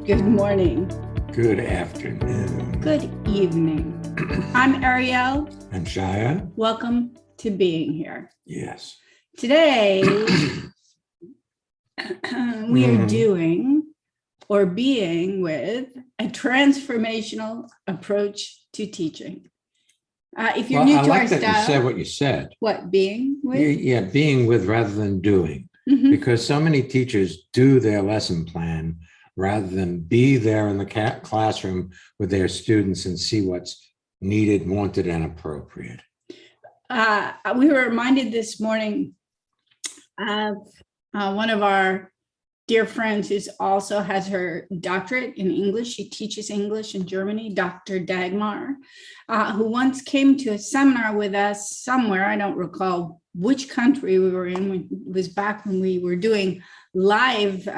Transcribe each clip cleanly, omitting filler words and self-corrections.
Good morning. Good afternoon. Good evening. I'm Ariel. I'm Shia. Welcome to being here. Yes. Today, we are doing or being with a transformational approach to teaching. If you're new to our style. You said what you said. What, being with? Yeah, being with rather than doing. Mm-hmm. Because so many teachers do their lesson plan rather than be there in the classroom with their students and see what's needed, wanted, and appropriate. We were reminded this morning of one of our dear friends who also has her doctorate in English. She teaches English in Germany, Dr. Dagmar, who once came to a seminar with us somewhere. I don't recall which country we were in. It was back when we were doing live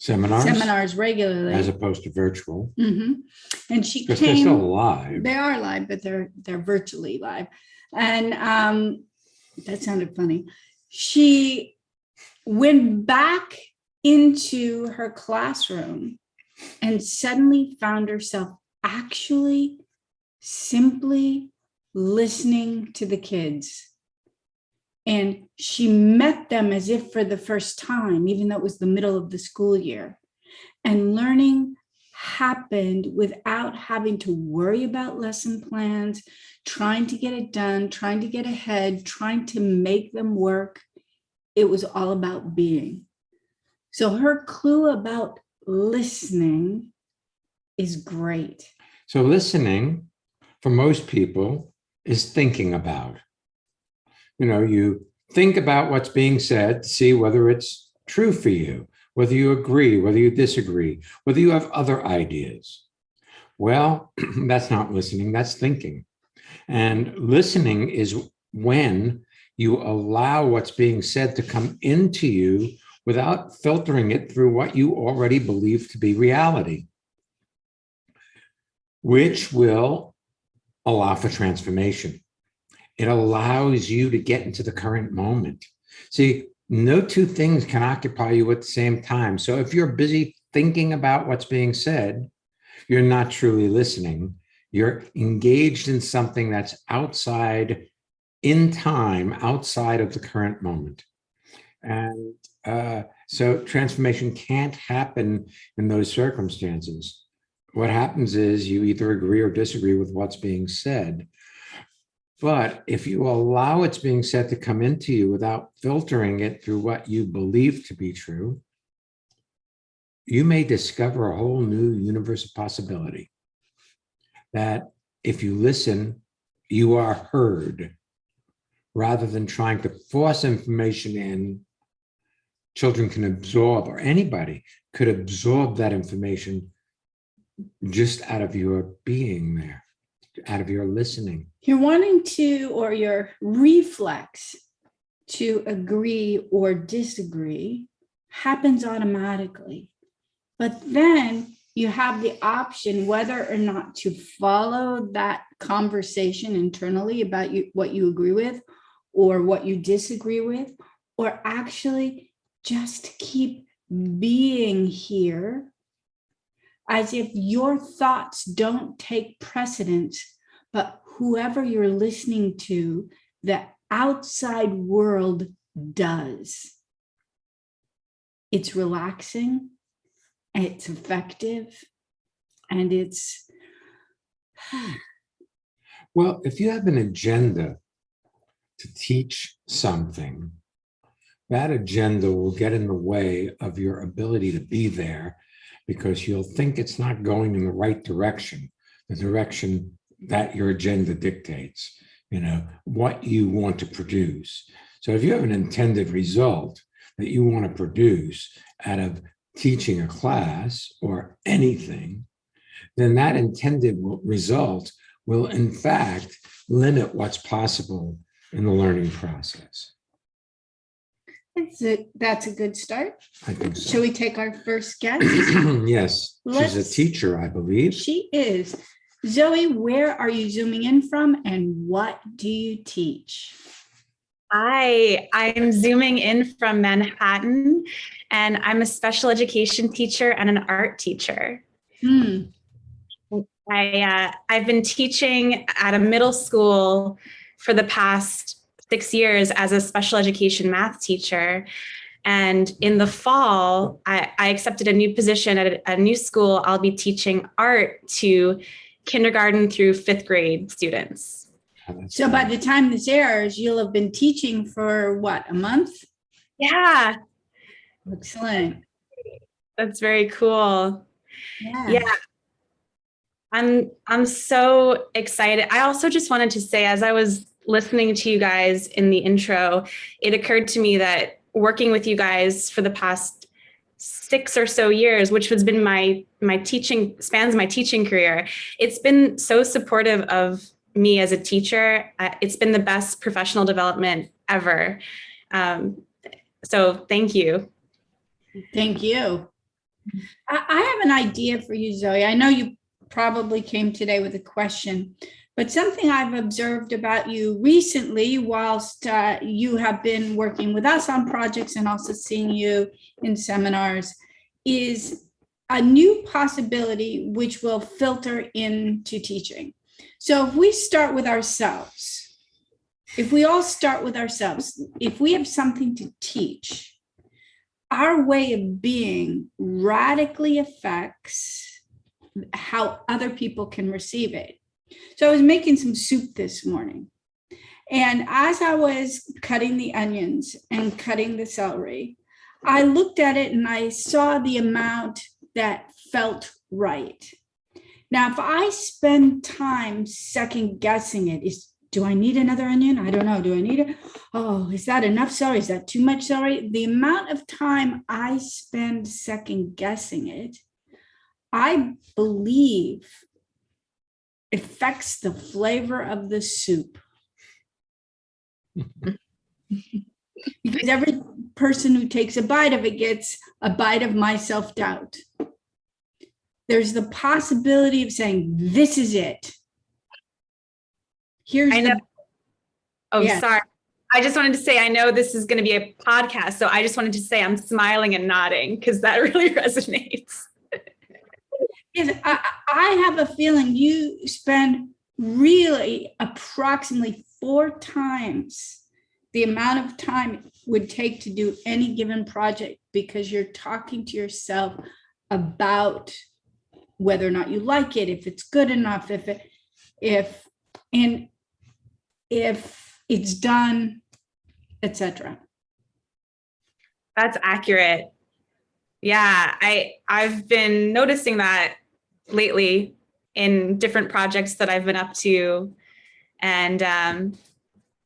seminars regularly, as opposed to virtual. Mm-hmm. And she came. They're still live. They are live, but they're virtually live. And that sounded funny. She went back into her classroom and suddenly found herself actually simply listening to the kids. And she met them as if for the first time, even though it was the middle of the school year. And learning happened without having to worry about lesson plans, trying to get it done, trying to get ahead, trying to make them work. It was all about being. So her clue about listening is great. So listening, for most people, is thinking about. You think about what's being said to see whether it's true for you, whether you agree, whether you disagree, whether you have other ideas. Well, that's not listening, that's thinking. And listening is when you allow what's being said to come into you without filtering it through what you already believe to be reality, which will allow for transformation. It allows you to get into the current moment. See, no two things can occupy you at the same time. So if you're busy thinking about what's being said, you're not truly listening. You're engaged in something that's outside in time, outside of the current moment. And so transformation can't happen in those circumstances. What happens is you either agree or disagree with what's being said. But if you allow what's being said to come into you without filtering it through what you believe to be true, you may discover a whole new universe of possibility. That if you listen, you are heard, rather than trying to force information in. Children can absorb, or anybody could absorb that information just out of your being there, out of your listening. You're wanting to, or your reflex to agree or disagree happens automatically. But then you have the option whether or not to follow that conversation internally about what you agree with or what you disagree with, or actually just keep being here as if your thoughts don't take precedence, but whoever you're listening to, the outside world does. It's relaxing, it's effective, and it's... Well, if you have an agenda to teach something, that agenda will get in the way of your ability to be there, because you'll think it's not going in the right direction, the direction that your agenda dictates, what you want to produce. So if you have an intended result that you want to produce out of teaching a class or anything, then that intended result will in fact limit what's possible in the learning process. That's a good start. I think so. Shall we take our first guest? Yes, she's a teacher, I believe. She is. Zoey, where are you zooming in from and what do you teach? I'm zooming in from Manhattan, and I'm a special education teacher and an art teacher. Hmm. I've been teaching at a middle school for the past 6 years as a special education math teacher. And in the fall, I accepted a new position at a new school. I'll be teaching art to kindergarten through fifth grade students. So by the time this airs, you'll have been teaching for what, a month? Yeah. Excellent. That's very cool. Yeah. I'm so excited. I also just wanted to say, as I was listening to you guys in the intro, it occurred to me that working with you guys for the past 6 or so years, which has been my teaching, spans my teaching career, it's been so supportive of me as a teacher. It's been the best professional development ever. So thank you. Thank you. I have an idea for you, Zoe. I know you probably came today with a question, but something I've observed about you recently, whilst you have been working with us on projects and also seeing you in seminars, is a new possibility which will filter into teaching. So if we start with ourselves, if we all start with ourselves, if we have something to teach, our way of being radically affects how other people can receive it. So I was making some soup this morning, and as I was cutting the onions and cutting the celery, I looked at it and I saw the amount that felt right. Now, if I spend time second guessing it, do I need another onion? I don't know. Do I need it? Oh, is that enough celery? Is that too much celery? The amount of time I spend second guessing it, I believe, affects the flavor of the soup. Because every person who takes a bite of it gets a bite of my self-doubt. There's the possibility of saying, this is it. Here's I know. Yeah. Sorry. I just wanted to say, I know this is going to be a podcast, so I just wanted to say I'm smiling and nodding because that really resonates. Yes, I have a feeling you spend really approximately 4 times the amount of time it would take to do any given project, because you're talking to yourself about whether or not you like it, if it's good enough, if it's done, etc. That's accurate. Yeah, I've been noticing that lately in different projects that I've been up to. And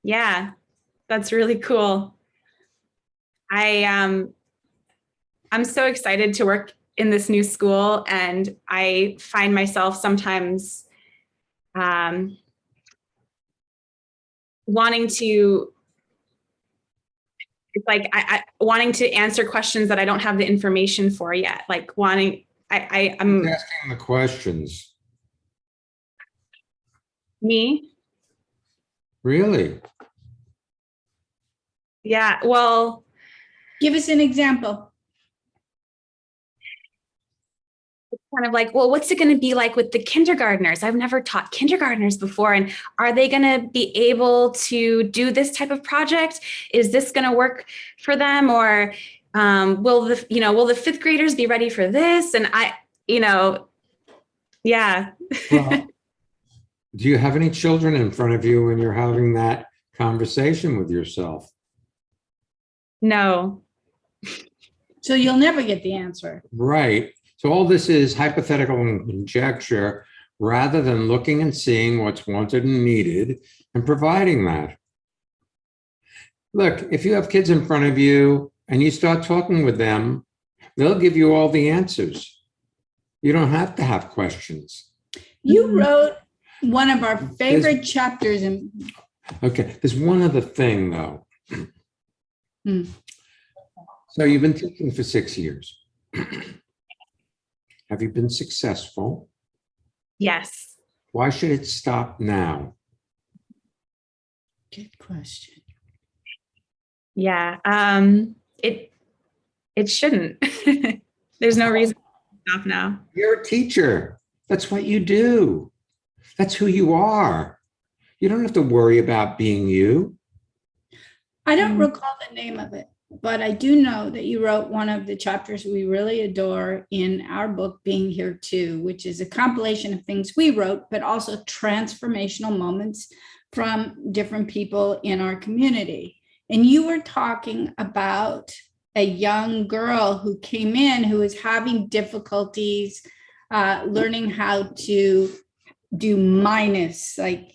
yeah, that's really cool. I'm so excited to work in this new school, and I find myself sometimes wanting to, it's like I wanting to answer questions that I don't have the information for yet. Like I'm asking the questions. Me? Really? Yeah. Well, Give us an example. kind of like, well, what's it going to be like with the kindergartners? I've never taught kindergartners before. And are they going to be able to do this type of project? Is this going to work for them? Or will the fifth graders be ready for this? And yeah. Well, do you have any children in front of you when you're having that conversation with yourself? No. So you'll never get the answer. Right. So all this is hypothetical and conjecture rather than looking and seeing what's wanted and needed and providing that. Look, if you have kids in front of you and you start talking with them, they'll give you all the answers. You don't have to have questions. You wrote one of our favorite chapters in. Okay, there's one other thing though. So you've been teaching for 6 years. Have you been successful? Yes. Why should it stop now? Good question. Yeah. It shouldn't. There's no reason to stop now. You're a teacher. That's what you do. That's who you are. You don't have to worry about being you. I don't recall the name of it, but I do know that you wrote one of the chapters we really adore in our book, Being Here Too, which is a compilation of things we wrote, but also transformational moments from different people in our community. And you were talking about a young girl who came in who was having difficulties learning how to do minus, like,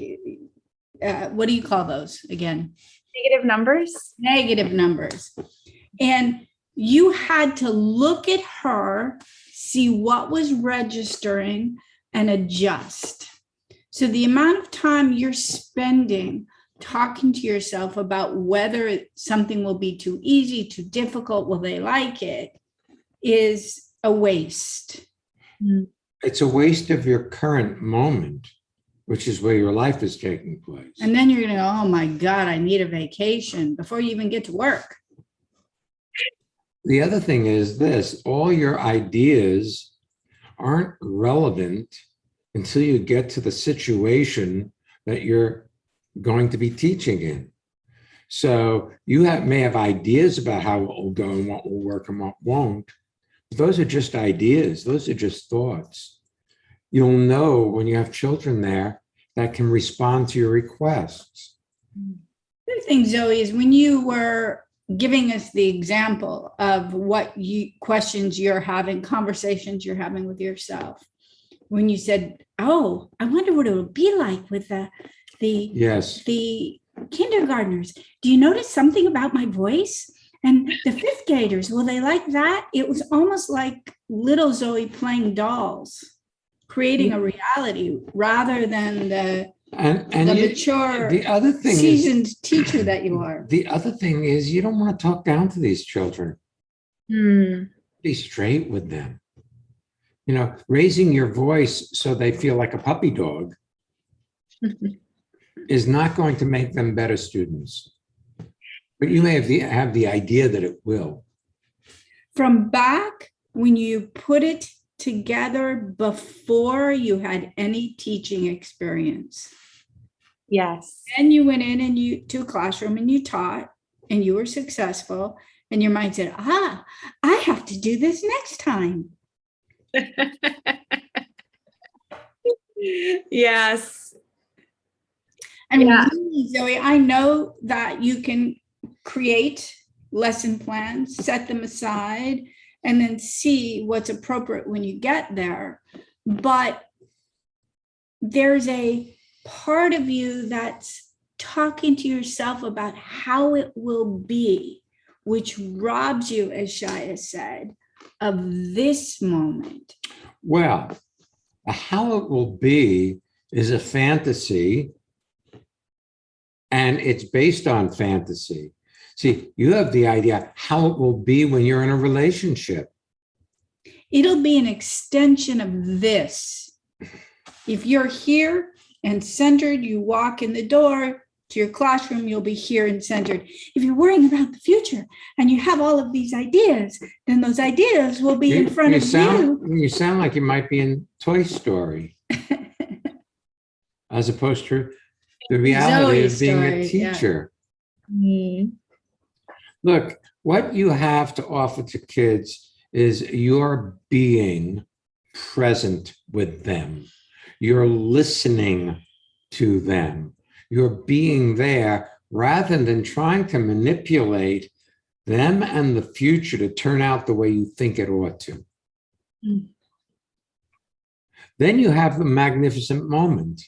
what do you call those again? Negative numbers? Negative numbers. And you had to look at her, see what was registering, and adjust. So the amount of time you're spending talking to yourself about whether something will be too easy, too difficult, will they like it, is a waste. It's a waste of your current moment, which is where your life is taking place. And then you're going to go, oh my God, I need a vacation before you even get to work. The other thing is this: all your ideas aren't relevant until you get to the situation that you're going to be teaching in. So you may have ideas about how it will go and what will work and what won't. But those are just ideas. Those are just thoughts. You'll know when you have children there that can respond to your requests. The other thing, Zoe, is when you were giving us the example of what questions you're having, conversations you're having with yourself, when you said, oh, I wonder what it would be like with the kindergartners. Do you notice something about my voice? And the fifth graders, will they like that? It was almost like little Zoe playing dolls, creating a reality rather than the mature, the other thing seasoned teacher that you are. The other thing is you don't want to talk down to these children. Be straight with them. You know, raising your voice so they feel like a puppy dog is not going to make them better students. But you may have the idea that it will. From back when you put it together before you had any teaching experience. Yes. And you went in to a classroom and you taught and you were successful and your mind said, I have to do this next time. Yes. And really, Zoe, I know that you can create lesson plans, set them aside, and then see what's appropriate when you get there. But there's a part of you that's talking to yourself about how it will be, which robs you, as Shia said, of this moment. Well, how it will be is a fantasy, and it's based on fantasy. See, you have the idea how it will be when you're in a relationship. It'll be an extension of this. If you're here and centered, you walk in the door to your classroom, you'll be here and centered. If you're worrying about the future and you have all of these ideas, then those ideas will be in front of you. You sound like you might be in Toy Story, as opposed to the reality of being a teacher. Yeah. Look, what you have to offer to kids is your being present with them. You're listening to them. You're being there rather than trying to manipulate them and the future to turn out the way you think it ought to. Then you have the magnificent moment,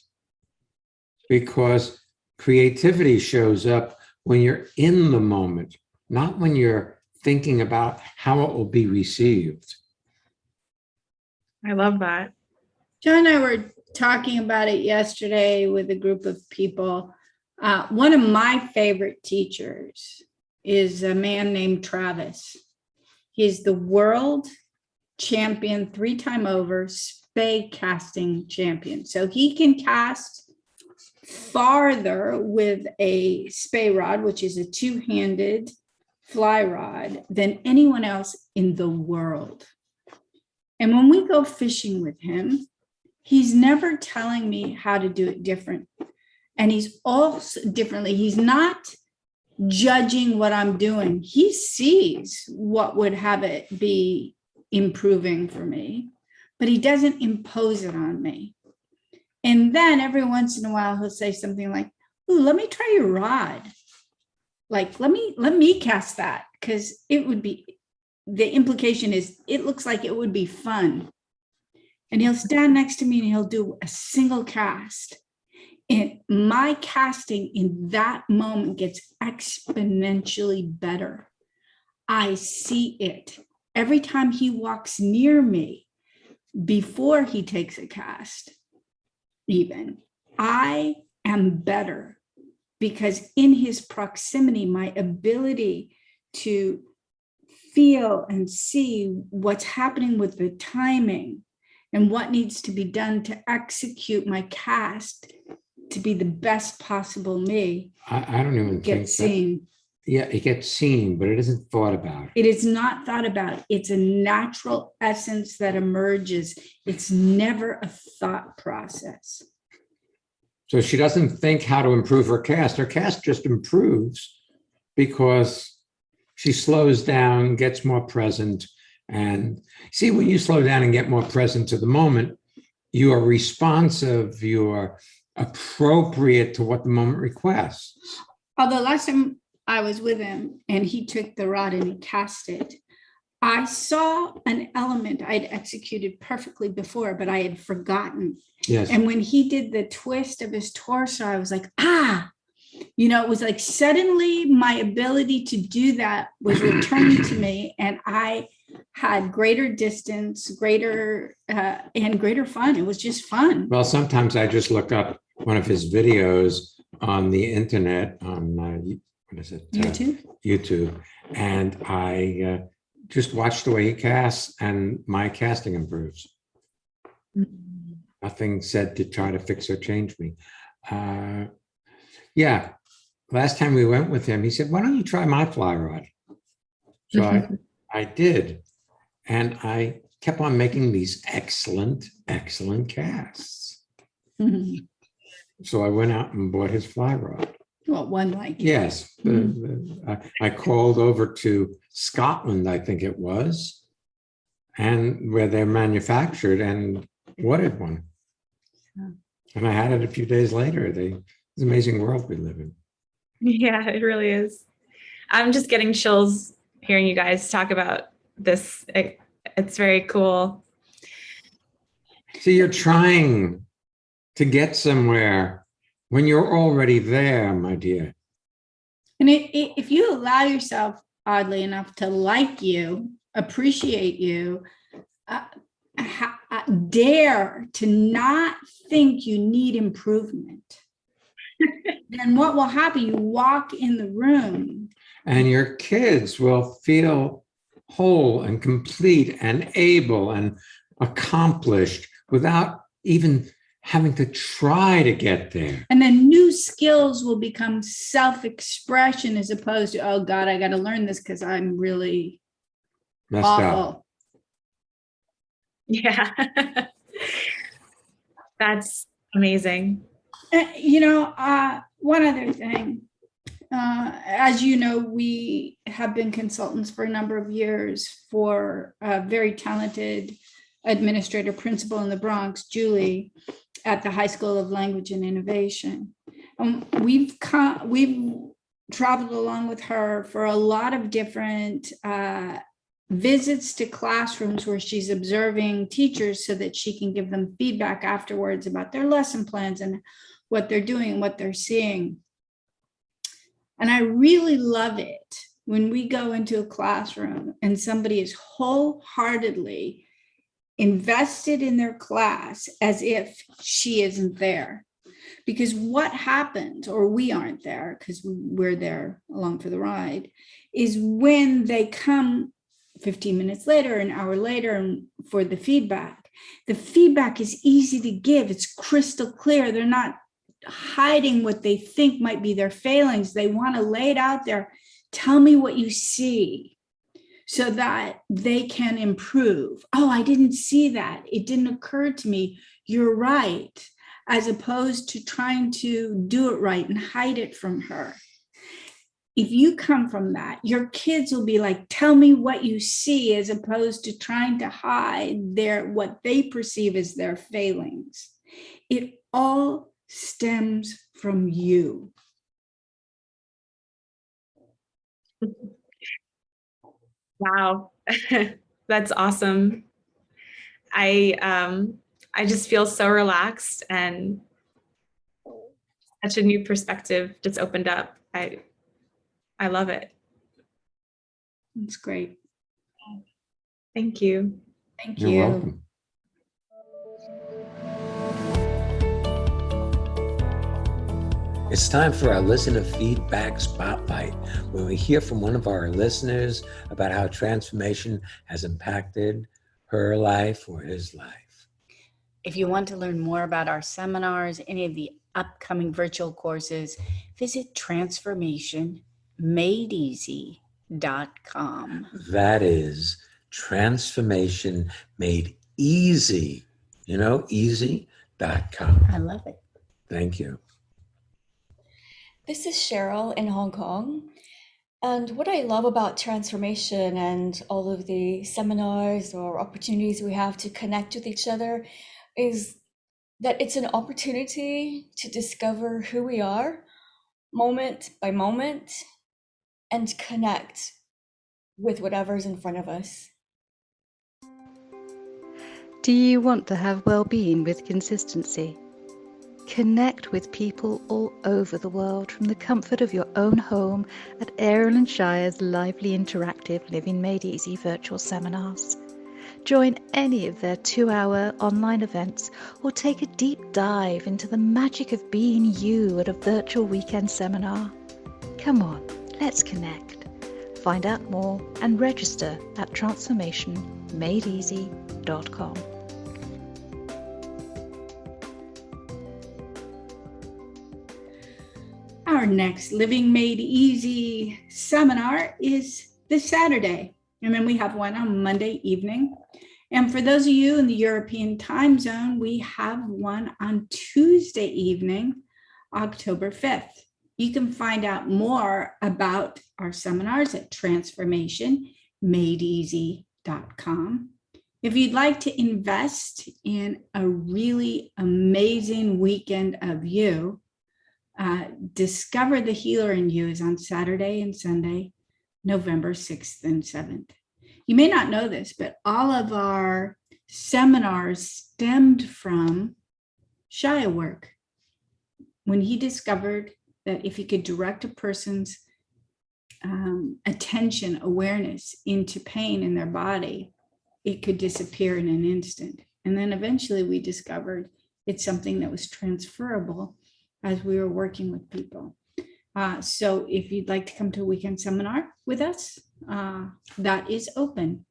because creativity shows up when you're in the moment, not when you're thinking about how it will be received. I love that. John and I were talking about it yesterday with a group of people. One of my favorite teachers is a man named Travis. He's the world champion 3-time over, spay casting champion. So he can cast farther with a spay rod, which is a 2-handed fly rod than anyone else in the world. And when we go fishing with him, he's never telling me how to do it different. And he's also differently. He's not judging what I'm doing. He sees what would have it be improving for me, but he doesn't impose it on me. And then every once in a while, he'll say something like, "Ooh, let me try your rod. Like, let me cast that, because it would be," the implication is it looks like it would be fun. And he'll stand next to me and he'll do a single cast. And my casting in that moment gets exponentially better. I see it every time he walks near me before he takes a cast. Even I am better, because in his proximity, my ability to feel and see what's happening with the timing and what needs to be done to execute my cast to be the best possible me I don't even think gets seen. Yeah, it gets seen, but it isn't thought about. It is not thought about. It's a natural essence that emerges. It's never a thought process. So she doesn't think how to improve her cast. Her cast just improves because she slows down, gets more present. And see, when you slow down and get more present to the moment, you are responsive, you are appropriate to what the moment requests. Although last time I was with him and he took the rod and he cast it, I saw an element I'd executed perfectly before, but I had forgotten. Yes. And when he did the twist of his torso, I was like, it was like suddenly my ability to do that was returned to me, and I had greater distance, greater fun. It was just fun. Well, sometimes I just look up one of his videos on the internet on what is it? YouTube, and I just watch the way he casts, and my casting improves. Mm-hmm. Nothing said to try to fix or change me. Yeah, last time we went with him, he said, "Why don't you try my fly rod?" So I did, and I kept on making these excellent casts. Mm-hmm. So I went out and bought his fly rod. Well, one like it. Yes. I called over to Scotland, I think it was, and where they're manufactured, and ordered one. And I had it a few days later. It's an amazing world we live in. Yeah, it really is. I'm just getting chills hearing you guys talk about this. It's very cool. See, you're trying to get somewhere when you're already there, my dear. And if you allow yourself, oddly enough, to like you, appreciate you, dare to not think you need improvement, then what will happen? You walk in the room. And your kids will feel whole and complete and able and accomplished without even having to try to get there. And then new skills will become self-expression as opposed to, oh God, I got to learn this because I'm really messed awful. Up. Yeah. That's amazing. One other thing, as you know, we have been consultants for a number of years for a very talented administrator principal in the Bronx, Julie, at the High School of Language and Innovation. We've traveled along with her for a lot of different visits to classrooms where she's observing teachers so that she can give them feedback afterwards about their lesson plans and what they're doing, what they're seeing. And I really love it when we go into a classroom and somebody is wholeheartedly invested in their class as if she isn't there. Because what happens, or we aren't there because we're there along for the ride, is when they come 15 minutes later, an hour later for the feedback is easy to give. It's crystal clear. They're not hiding what they think might be their failings. They want to lay it out there tell me what you see so that they can improve. Oh, I didn't see that. It didn't occur to me. You're right. As opposed to trying to do it right and hide it from her. If you come from that, your kids will be like, tell me what you see, as opposed to trying to hide what they perceive as their failings. It all stems from you. Wow. That's awesome. I just feel so relaxed, and such a new perspective just opened up. I love it. It's great. Thank you. Thank You're you. welcome. It's time for our listener feedback spotlight, where we hear from one of our listeners about how transformation has impacted her life or his life. If you want to learn more about our seminars, any of the upcoming virtual courses, visit transformationmadeeasy.com. That is transformation made easy, easy.com. I love it. Thank you. This is Cheryl in Hong Kong. And what I love about transformation and all of the seminars or opportunities we have to connect with each other is that it's an opportunity to discover who we are moment by moment and connect with whatever's in front of us. Do you want to have well-being with consistency? Connect with people all over the world from the comfort of your own home at Ariel and Shire's lively interactive Living Made Easy virtual seminars. Join any of their 2-hour online events or take a deep dive into the magic of being you at a virtual weekend seminar. Come on, let's connect. Find out more and register at transformationmadeeasy.com. Our next Living Made Easy seminar is this Saturday. And then we have one on Monday evening. And for those of you in the European time zone, we have one on Tuesday evening, October 5th. You can find out more about our seminars at transformationmadeeasy.com. If you'd like to invest in a really amazing weekend of you, Discover the Healer in You is on Saturday and Sunday, November 6th and 7th. You may not know this, but all of our seminars stemmed from Shia work. When he discovered that if he could direct a person's attention, awareness into pain in their body, it could disappear in an instant. And then eventually we discovered it's something that was transferable as we were working with people. So if you'd like to come to a weekend seminar with us, that is open.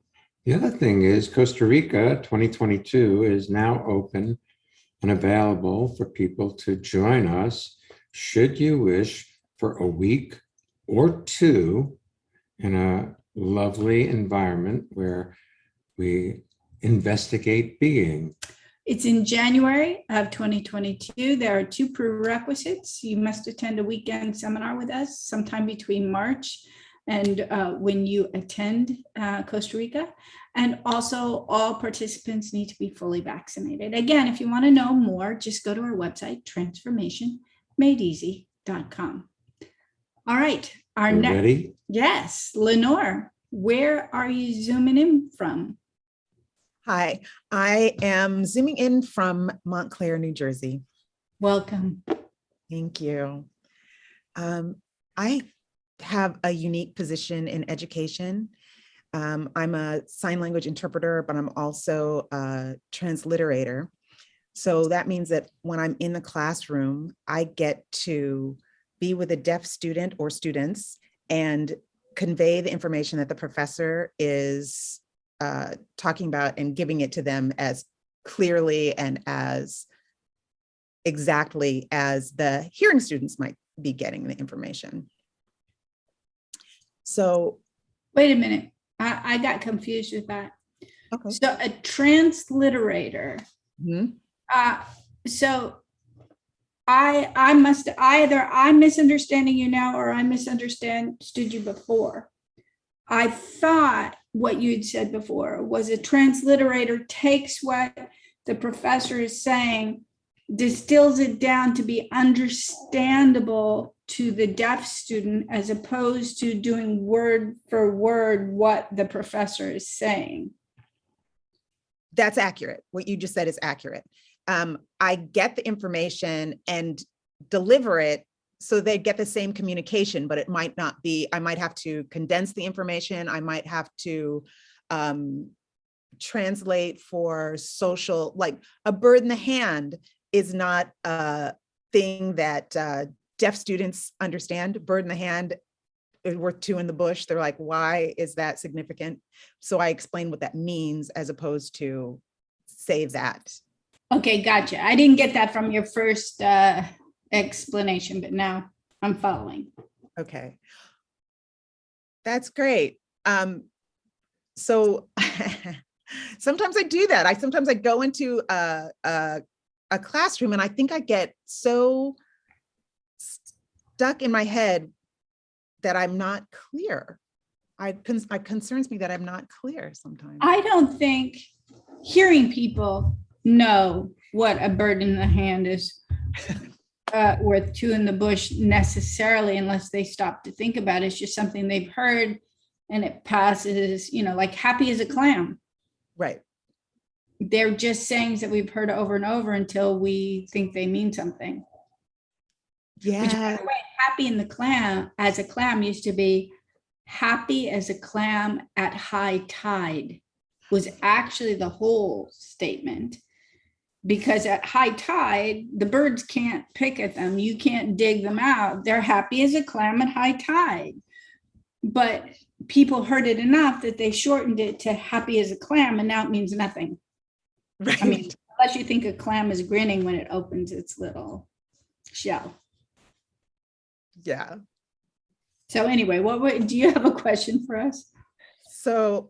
The other thing is Costa Rica 2022 is now open and available for people to join us, should you wish, for a week or two in a lovely environment where we investigate being. It's in January of 2022. There are 2 prerequisites. You must attend a weekend seminar with us sometime between March and when you attend Costa Rica. And also all participants need to be fully vaccinated. Again, if you want to know more, just go to our website, transformationmadeeasy.com. All right. Our You next. ready? Yes. Lenore, where are you zooming in from? Hi, I am zooming in from Montclair, New Jersey. Welcome. Thank you. I have a unique position in education. I'm a sign language interpreter, but I'm also a transliterator. So that means that when I'm in the classroom, I get to be with a deaf student or students and convey the information that the professor is talking about and giving it to them as clearly and as exactly as the hearing students might be getting the information. So, Wait a minute. I got confused with that. okay. So a transliterator. Mhm. So I must either I'm misunderstanding you now or I misunderstood you before. I thought what you'd said before was a transliterator takes what the professor is saying, distills it down to be understandable to the deaf student as opposed to doing word for word what the professor is saying. That's accurate. What you just said is accurate. I get the information and deliver it so they get the same communication, but it might not be, I might have to condense the information. I might have to translate for social, like a bird in the hand is not a thing that deaf students understand. Bird in the hand is worth two in the bush. They're like, why is that significant? So I explain what that means as opposed to say that. Okay, gotcha. I didn't get that from your first explanation, but now I'm following. Okay. That's great. So sometimes I do that. Sometimes I go into a classroom and I think I get so stuck in my head that I'm not clear. It concerns me that I'm not clear sometimes. I don't think hearing people know what a bird in the hand is worth two in the bush necessarily, unless they stop to think about it. It's just something they've heard and it passes, like happy as a clam. Right. They're just sayings that we've heard over and over until we think they mean something. Yeah. Which, by the way, happy in the clam as a clam used to be happy as a clam at high tide was actually the whole statement. Because at high tide, the birds can't pick at them. You can't dig them out. They're happy as a clam at high tide. But people heard it enough that they shortened it to happy as a clam, and now it means nothing. Right. I mean, unless you think a clam is grinning when it opens its little shell. Yeah. So anyway, do you have a question for us? So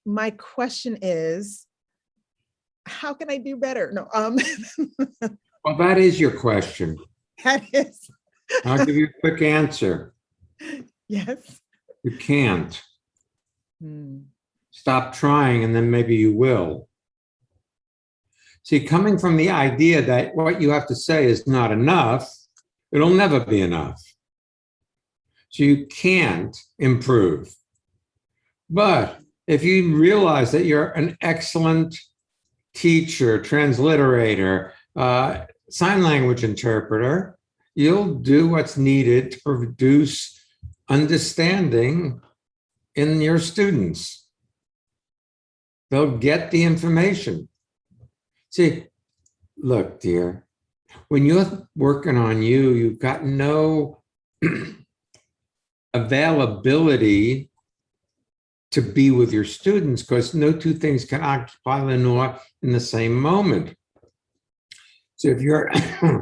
my question is, how can I do better? No. Well, that is your question. That is. I'll give you a quick answer. Yes. You can't. Stop trying and then maybe you will. See, coming from the idea that what you have to say is not enough, it'll never be enough. So you can't improve. But if you realize that you're an excellent teacher, transliterator, sign language interpreter, you'll do what's needed to produce understanding in your students. They'll get the information. See, look, dear, when you're working on you, you've got no availability to be with your students because no two things can occupy Lenore in the same moment. So if you're,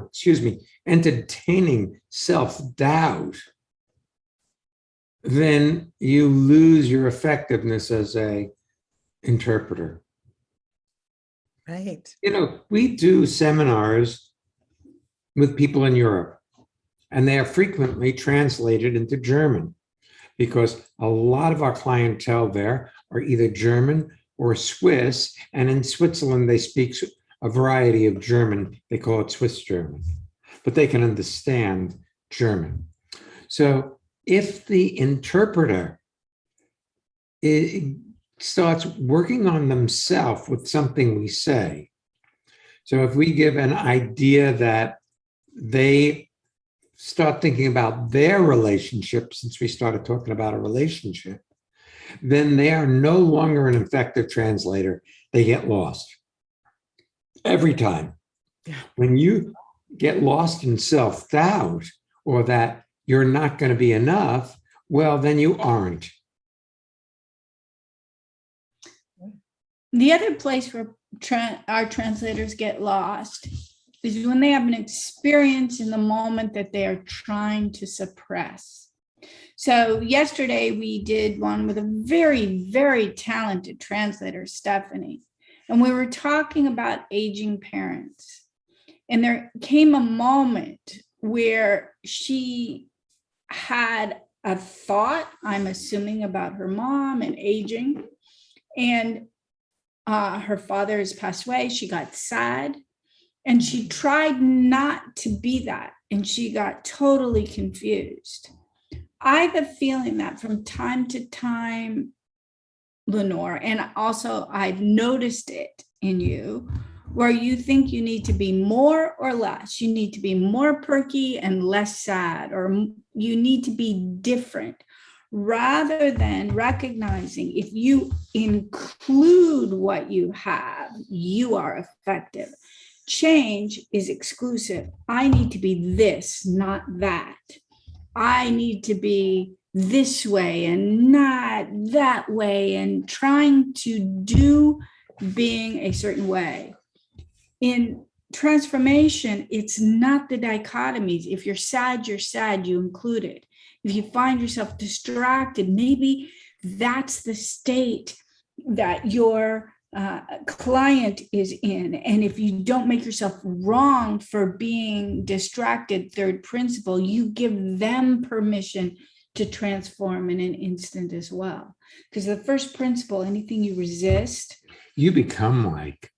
excuse me, entertaining self-doubt, then you lose your effectiveness as a interpreter. Right. We do seminars with people in Europe, and they are frequently translated into German because a lot of our clientele there are either German or Swiss, and in Switzerland, they speak a variety of German. They call it Swiss German, but they can understand German. So if the interpreter starts working on themselves with something we say, so if we give an idea that they start thinking about their relationship, since we started talking about a relationship, then they are no longer an effective translator. They get lost every time. When you get lost in self-doubt or that you're not going to be enough, well, then you aren't. The other place where our translators get lost is when they have an experience in the moment that they are trying to suppress. So yesterday we did one with a very, very talented translator, Stephanie, and we were talking about aging parents. And there came a moment where she had a thought, I'm assuming, about her mom and aging. And her father has passed away. She got sad and she tried not to be that. And she got totally confused. I have a feeling that from time to time, Lenore, and also I've noticed it in you, where you think you need to be more or less. You need to be more perky and less sad, or you need to be different, rather than recognizing if you include what you have, you are effective. Change is exclusive. I need to be this, not that. I need to be this way and not that way, and trying to do being a certain way. In transformation, it's not the dichotomies. If you're sad, you include it. If you find yourself distracted, maybe that's the state that your client is in. And if you don't make yourself wrong for being distracted, third principle, you give them permission to transform in an instant as well. Because the first principle, anything you resist, you become like.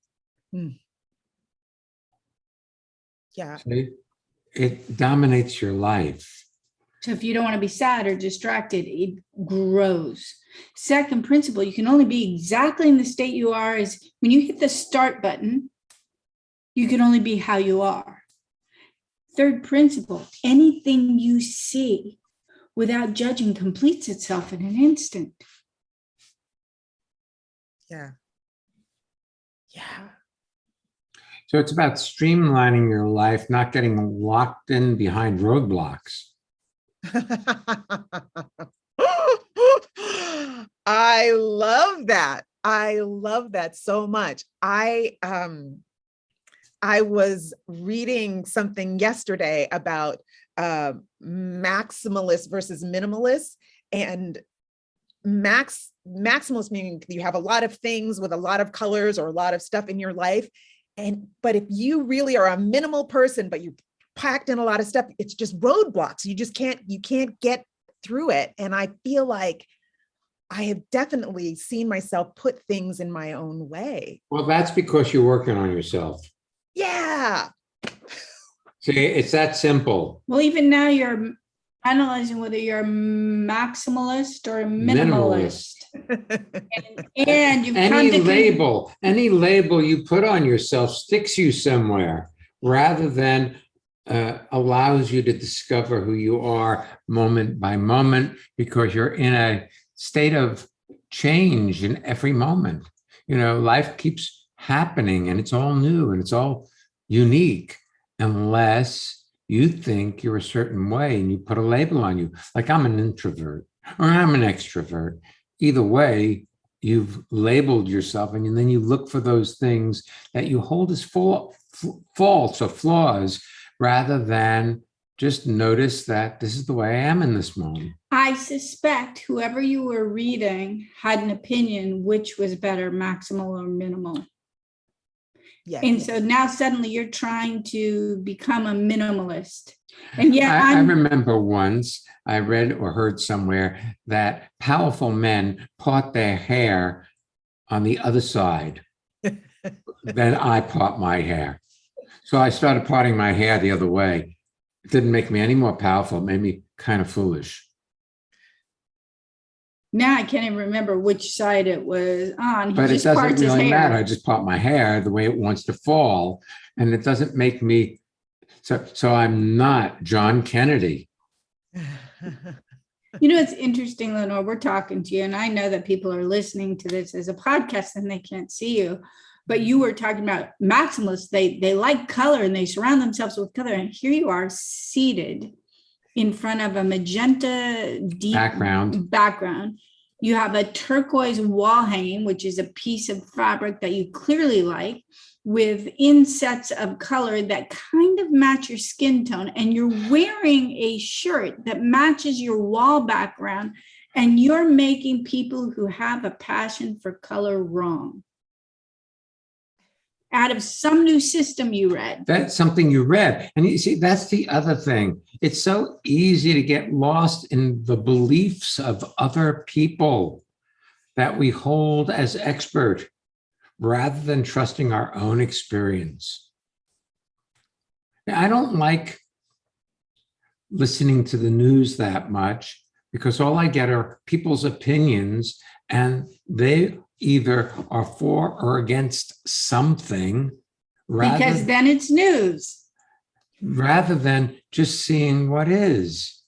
Yeah. See? It dominates your life. so if you don't want to be sad or distracted, it grows. Second principle, you can only be exactly in the state you are, is when you hit the start button, you can only be how you are. Third principle, anything you see without judging completes itself in an instant. Yeah. Yeah. So it's about streamlining your life, not getting locked in behind roadblocks. I love that. I love that so much. I was reading something yesterday about maximalist versus minimalist, and maximalist meaning you have a lot of things with a lot of colors or a lot of stuff in your life. But if you really are a minimal person, but you packed in a lot of stuff, it's just roadblocks. You can't get through it. And I feel like I have definitely seen myself put things in my own way. Well, that's because you're working on yourself. Yeah. See, it's that simple. Well, even now you're analyzing whether you're a maximalist or a minimalist. And you've come to any label you put on yourself sticks you somewhere, rather than allows you to discover who you are moment by moment, because you're in a state of change in every moment. You know, life keeps happening and it's all new and it's all unique, unless you think you're a certain way and you put a label on you. Like, I'm an introvert or I'm an extrovert. Either way, you've labeled yourself, and then you look for those things that you hold as false or flaws, rather than just notice that this is the way I am in this moment. I suspect whoever you were reading had an opinion which was better, maximal or minimal. Yeah. And so now suddenly you're trying to become a minimalist. And yet I remember once I read or heard somewhere that powerful men part their hair on the other side. Then I part my hair. So I started parting my hair the other way. It didn't make me any more powerful. It made me kind of foolish. now I can't even remember which side it was on. But it doesn't really matter. I just part my hair the way it wants to fall. And it doesn't make me, so I'm not John Kennedy. You know, it's interesting, Lenore, we're talking to you, and I know that people are listening to this as a podcast and they can't see you, but you were talking about maximalists. They like color and they surround themselves with color. And here you are seated in front of a magenta deep background. You have a turquoise wall hanging, which is a piece of fabric that you clearly like. with insets of color that kind of match your skin tone, and you're wearing a shirt that matches your wall background, and you're making people who have a passion for color wrong. Out of some new system you read. That's something you read. And you see, that's the other thing. It's so easy to get lost in the beliefs of other people that we hold as expert rather than trusting our own experience. I don't like listening to the news that much because all I get are people's opinions, and they either are for or against something Because then it's news. rather than just seeing what is,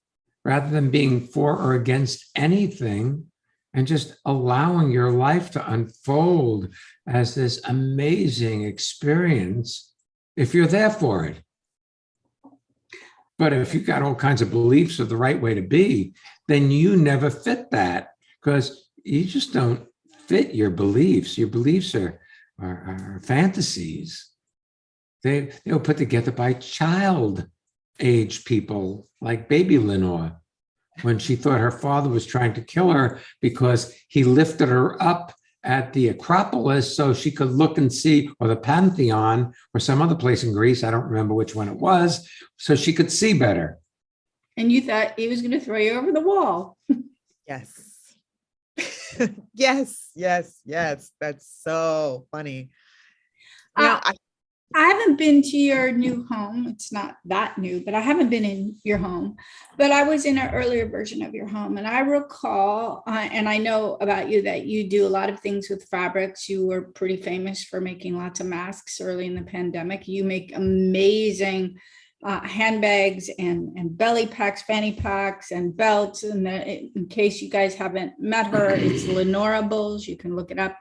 rather than being for or against anything and just allowing your life to unfold as this amazing experience if you're there for it. But if you've got all kinds of beliefs of the right way to be, then you never fit that because you just don't fit your beliefs. Your beliefs are fantasies. They were put together by child-age people like baby Lenore when she thought her father was trying to kill her because he lifted her up at the Acropolis so she could look and see, or the Pantheon, or some other place in Greece, I don't remember which one it was, so she could see better. And you thought he was going to throw you over the wall. Yes. Yes, yes, yes. That's so funny. You know, I haven't been to your new home. It's not that new, but I haven't been in your home. But I was in an earlier version of your home. And I recall, and I know about you that you do a lot of things with fabrics. You were pretty famous for making lots of masks early in the pandemic. You make amazing handbags and belly packs, fanny packs, and belts. And in case you guys haven't met her, it's Lenorables. You can look it up.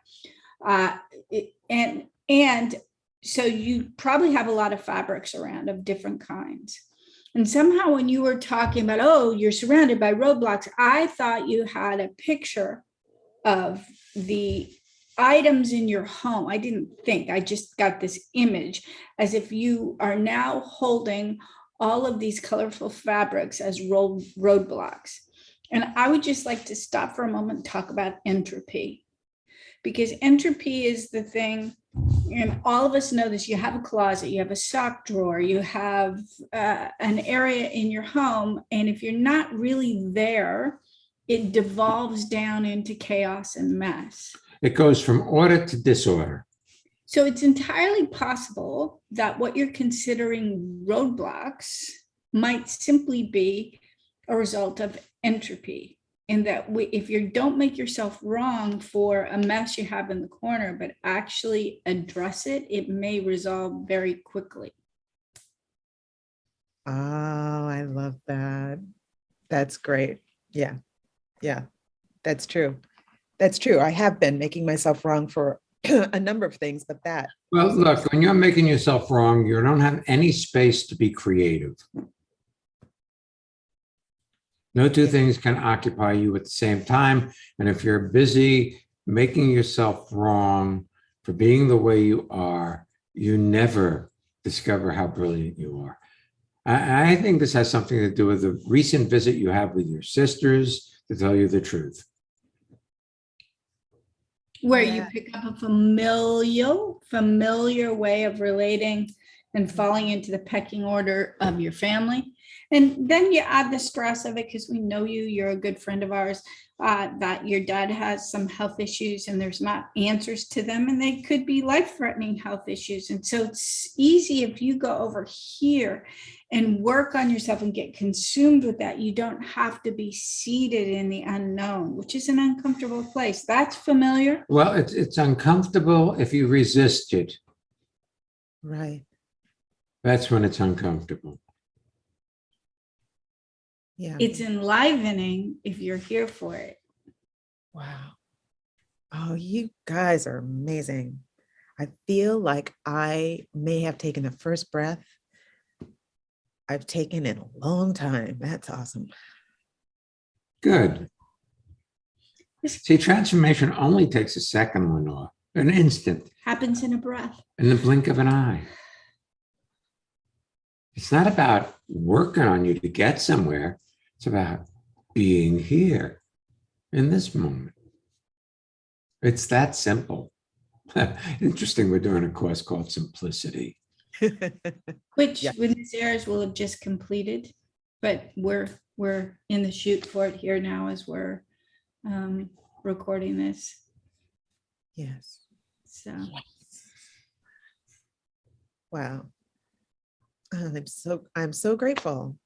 And so you probably have a lot of fabrics around of different kinds. And somehow when you were talking about, oh, you're surrounded by roadblocks, I thought you had a picture of the items in your home. I didn't think, I just got this image as if you are now holding all of these colorful fabrics as roadblocks. And I would just like to stop for a moment and talk about entropy, because entropy is the thing. And all of us know this. You have a closet, you have a sock drawer, you have an area in your home. And if you're not really there, it devolves down into chaos and mess. It goes from order to disorder. So it's entirely possible that what you're considering roadblocks might simply be a result of entropy. In that if you don't make yourself wrong for a mess you have in the corner, but actually address it, it may resolve very quickly. oh, I love that. That's great. Yeah. Yeah, that's true. That's true. I have been making myself wrong for a number of things, but that. Well, look, when you're making yourself wrong, you don't have any space to be creative. No two things can occupy you at the same time. And if you're busy making yourself wrong for being the way you are, you never discover how brilliant you are. I think this has something to do with the recent visit you have with your sisters, to tell you the truth. Where you pick up a familiar way of relating and falling into the pecking order of your family. And then you add the stress of it because we know you're a good friend of ours, that your dad has some health issues and there's not answers to them, and they could be life-threatening health issues. And so it's easy if you go over here and work on yourself and get consumed with that. You don't have to be seated in the unknown, which is an uncomfortable place. That's familiar. Well, it's uncomfortable if you resist it. Right. That's when it's uncomfortable. Yeah. It's enlivening if you're here for it. Wow. Oh, you guys are amazing. I feel like I may have taken the first breath I've taken in a long time. That's awesome. Good. See, transformation only takes a second, Lenore. An instant, Happens in a breath. in the blink of an eye. It's not about working on you to get somewhere. It's about being here in this moment. It's that simple. Interesting, we're doing a course called Simplicity. Which Yeah. when this airs will have just completed, but we're in the shoot for it here now as we're recording this. Yes. So Wow. I'm so grateful.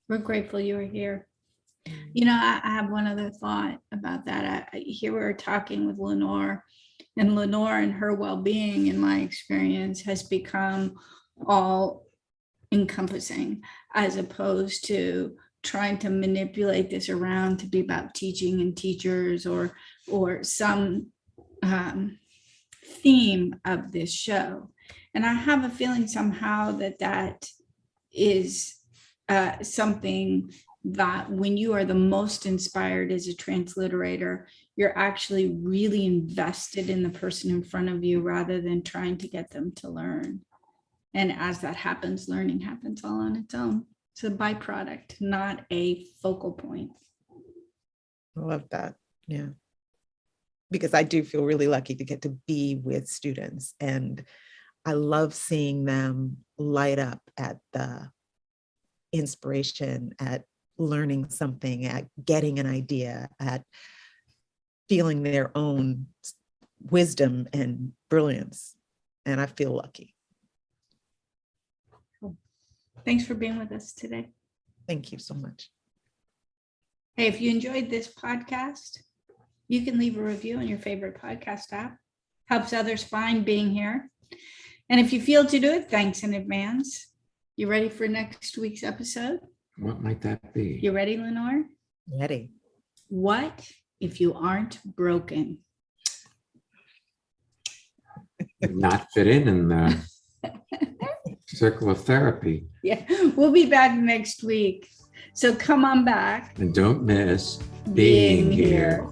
we're grateful you were here. You know, I have one other thought about that. Here we were talking with Lenore, and Lenore and her well-being, in my experience, has become all encompassing, as opposed to trying to manipulate this around to be about teaching and teachers or some theme of this show. And I have a feeling somehow that is something that when you are the most inspired as a transliterator, you're actually really invested in the person in front of you rather than trying to get them to learn. And as that happens, learning happens all on its own. It's a byproduct, not a focal point. I love that. Yeah. Because I do feel really lucky to get to be with students, and I love seeing them light up at the inspiration, at learning something, at getting an idea, at feeling their own wisdom and brilliance. And I feel lucky. Thanks for being with us today. Thank you so much. Hey, if you enjoyed this podcast, you can leave a review on your favorite podcast app. Helps others find being here. And if you feel to do it, thanks in advance. You ready for next week's episode? What might that be? You ready, Lenore? Ready. What if you aren't broken? Not fit in the circle of therapy. Yeah, we'll be back next week. So come on back. And don't miss being here.